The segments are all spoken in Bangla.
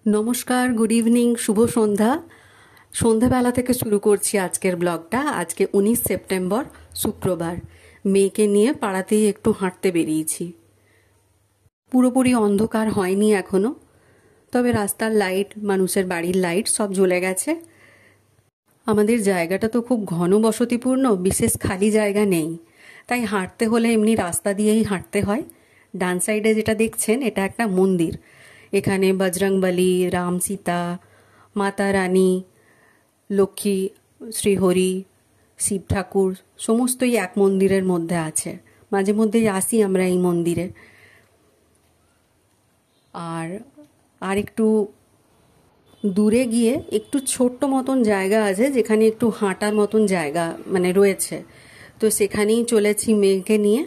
নমস্কার, গুড ইভিনিং, শুভ সন্ধ্যা। সন্ধ্যাবেলা থেকে শুরু করছি আজকের ব্লগটা। আজকে 19 সেপ্টেম্বর, শুক্রবার। মেয়েকে নিয়ে পাড়াতেই একটু হাঁটতে বেরিয়েছি। পুরোপুরি অন্ধকার হয়নি এখনো, তবে রাস্তার লাইট, মানুষের বাড়ির লাইট সব জ্বলে গেছে। আমাদের জায়গাটা তো খুব ঘন বসতিপূর্ণ, বিশেষ খালি জায়গা নেই, তাই হাঁটতে হলে এমনি রাস্তা দিয়েই হাঁটতে হয়। ডান সাইডে যেটা দেখছেন, এটা একটা মন্দির। এখানে বজরংবলী, রাম সীতা, মাতা রানী, লক্ষ্মী, শ্রীহরি, শিব ঠাকুর সমস্তই এক মন্দিরের মধ্যে আছে। মাঝে মধ্যেই আসি আমরা এই মন্দিরে। আর আর একটু দূরে গিয়ে একটু ছোট্ট মতন জায়গা আছে, যেখানে একটু হাঁটার মতন জায়গা রয়েছে। তো সেখানেই চলেছি মেয়েকে নিয়ে।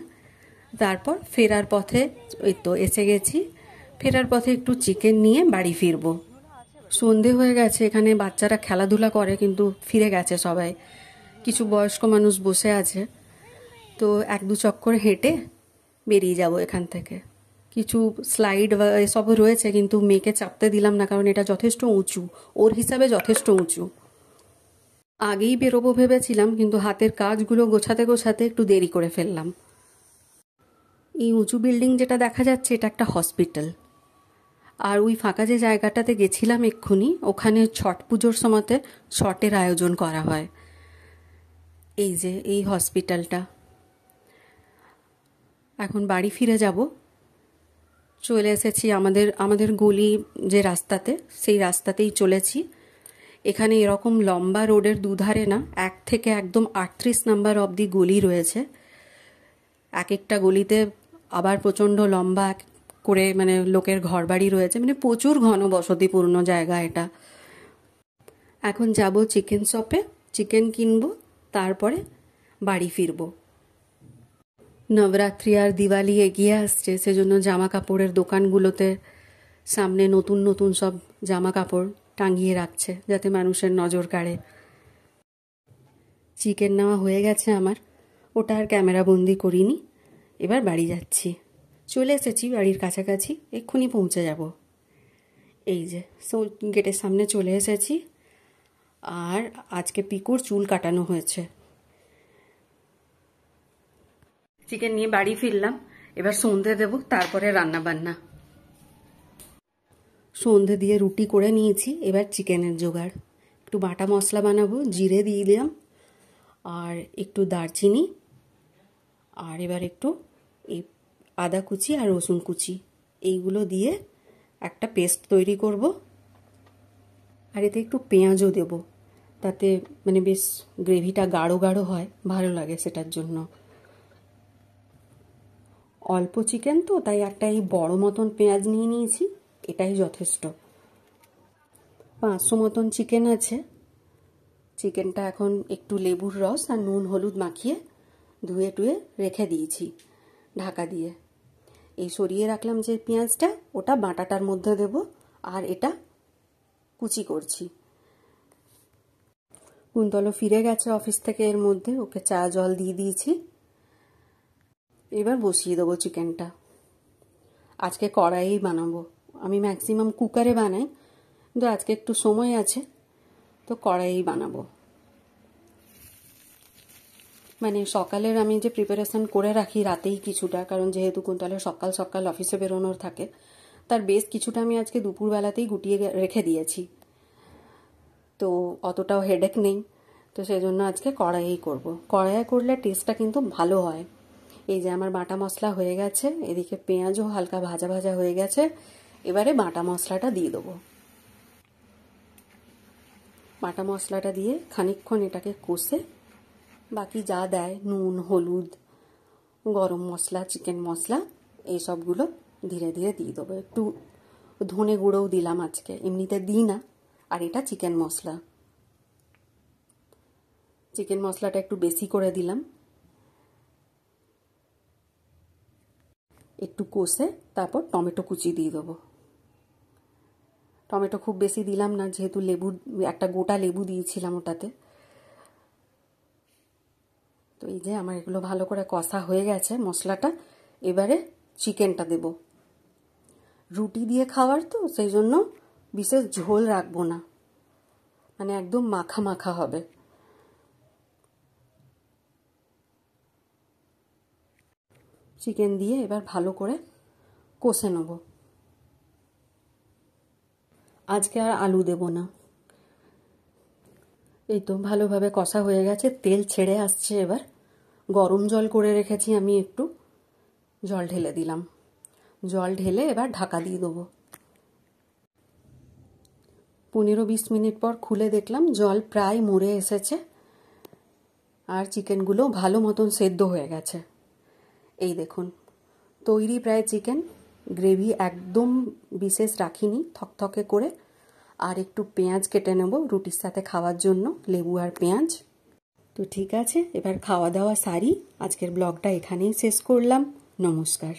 তারপর ফেরার পথে ওই তো এসে গেছি। ফেরার পথে একটু চিকেন নিয়ে বাড়ি ফিরবো। সন্ধে হয়ে গেছে, এখানে বাচ্চারা খেলাধুলা করে, কিন্তু ফিরে গেছে সবাই। কিছু বয়স্ক মানুষ বসে আছে। তো এক দু চক্কর হেঁটে বেরিয়ে যাব এখান থেকে। কিছু স্লাইড এসব রয়েছে, কিন্তু মেয়েকে চাপতে দিলাম না, কারণ এটা যথেষ্ট উঁচু, ওর হিসাবে যথেষ্ট উঁচু। আগেই বেরোবো ভেবেছিলাম, কিন্তু হাতের কাজগুলো গোছাতে গোছাতে একটু দেরি করে ফেললাম। এই উঁচু বিল্ডিং যেটা দেখা যাচ্ছে, এটা একটা হসপিটাল। আর ওই ফাঁকা যে জায়গাটাতে গেছিলাম এক্ষুনি, ওখানে ছট পুজোর সময়তে ছটের আয়োজন করা হয়। এই যে এই হসপিটালটা। এখন বাড়ি ফিরে যাব। চলে এসেছি আমাদের আমাদের গলি যে রাস্তাতে, সেই রাস্তাতেই চলেছি। এখানে এরকম লম্বা রোডের দুধারে না, 1 থেকে একদম 38 নাম্বার অবধি গলি রয়েছে। এক একটা গলিতে আবার প্রচণ্ড লম্বা করে লোকের ঘরবাড়ি রয়েছে, প্রচুর ঘন বসতিপূর্ণ জায়গা এটা। এখন যাব চিকেন শপে, চিকেন কিনবো, তারপরে বাড়ি ফিরবো। নবরাত্রি আর দিওয়ালি এগিয়ে আসছে, সেজন্য জামা কাপড়ের দোকানগুলোতে সামনে নতুন নতুন সব জামা কাপড় টাঙিয়ে রাখছে, যাতে মানুষের নজর কাড়ে। চিকেন নেওয়া হয়ে গেছে আমার, ওটা আর ক্যামেরা বন্দি করিনি। এবার বাড়ি যাচ্ছি। চলে এসেছি বাড়ির কাছাকাছি, এক্ষুনি পৌঁছে যাব। এই যে গেটের সামনে চলে এসেছি। আর আজকে পিকুর চুল কাটানো হয়েছে। চিকেন নিয়ে বাড়ি ফিরলাম। এবার সন্ধে দেব, তারপরে রান্না বান্না। সন্ধে দিয়ে রুটি করে নিয়েছি, এবার চিকেনের জোগাড়। একটু বাটা মশলা বানাবো, জিরে দিয়ে দিলাম, আর একটু দারচিনি, আর এবার একটু এই আদা কুচি আর রসুন কুচি, এইগুলো দিয়ে একটা পেস্ট তৈরি করব। আর এতে একটু পেঁয়াজও দেব, তাতে বেশ গ্রেভিটা গাঢ় গাঢ় হয়, ভালো লাগে সেটার জন্য। অল্প চিকেন তো, তাই একটা এই বড় মতন পেঁয়াজ নিয়ে নিয়েছি, এটাই যথেষ্ট। 500 মতন চিকেন আছে। চিকেনটা এখন একটু লেবুর রস আর নুন হলুদ মাখিয়ে ধুয়ে টুয়ে রেখে দিয়েছি ঢাকা দিয়ে। এই সরিয়ে রাখলাম যে পেঁয়াজটা, ওটা বাটাটার মধ্যে দেব। আর এটা কুচি করছি। কুন্তল ফিরে গেছে অফিস থেকে, এর মধ্যে ওকে চা জল দিয়ে দিয়েছি। এবার বসিয়ে দেবো চিকেনটা। আজকে কড়াইয়েই বানাবো। আমি ম্যাক্সিমাম কুকারে বানাই, কিন্তু আজকে একটু সময় আছে, তো কড়াইয়েই বানাবো। সকালের আমি যে প্রিপারেশন করে রাখি রাতেই কিছুটা, কারণ যেহেতু কুন্তলের সকাল সকাল অফিসে বেরোনোর থাকে, তার বেশ কিছুটা আমি আজকে দুপুরবেলাতেই গুটিয়ে রেখে দিয়েছি। তো অতটাও হেডেক নেই, তো সেই জন্য আজকে কড়াইয়েই করব। কড়াইয়ে করলে টেস্টটা কিন্তু ভালো হয়। এই যে আমার বাটা মশলা হয়ে গেছে, এদিকে পেঁয়াজও হালকা ভাজা ভাজা হয়ে গেছে। এবারে বাটা মশলাটা দিয়ে দেবো। বাটা মশলাটা দিয়ে খানিকক্ষণ এটাকে কষে বাকি যা দেয়, নুন হলুদ গরম মশলা চিকেন মশলা এইসবগুলো ধীরে ধীরে দিয়ে দেবো। একটু ধনে গুঁড়োও দিলাম আজকে, এমনিতে দিই না। আর এটা চিকেন মশলা, চিকেন মশলাটা একটু বেশি করে দিলাম। একটু কষে তারপর টমেটো কুচি দিয়ে দেবো। টমেটো খুব বেশি দিলাম না, যেহেতু লেবু, একটা গোটা লেবু দিয়েছিলাম ওটাতে। তো এই যে আমার এগুলো ভালো করে কষা হয়ে গেছে মশলাটা। এবারে চিকেনটা দেব। রুটি দিয়ে খাওয়ার তো, সেই জন্য বিশেষ ঝোল রাখবো না, মানে একদম মাখা মাখা হবে। চিকেন দিয়ে এবার ভালো করে কষে নেব। আজকে আর আলু দেব না। এই তো ভালোভাবে কষা হয়ে গেছে, তেল ছেড়ে আসছে। এবার গরম জল করে রেখেছি আমি, একটু জল ঢেলে দিলাম। জল ঢেলে এবার ঢাকা দিয়ে দেবো। 15-20 মিনিট পর খুলে দেখলাম জল প্রায় মরে এসেছে আর চিকেনগুলো ভালো মতন সেদ্ধ হয়ে গেছে। এই দেখুন তৈরি প্রায় চিকেন। গ্রেভি একদম বিশেষ রাখিনি, থকথকে করে। আর একটু পেঁয়াজ কেটে নেব রুটির সাথে খাওয়ার জন্য, লেবু আর পেঁয়াজ। তো ঠিক আছে, এবার খাওয়া দাওয়া সারি। আজকের ব্লগটা এখানেই শেষ করলাম। নমস্কার।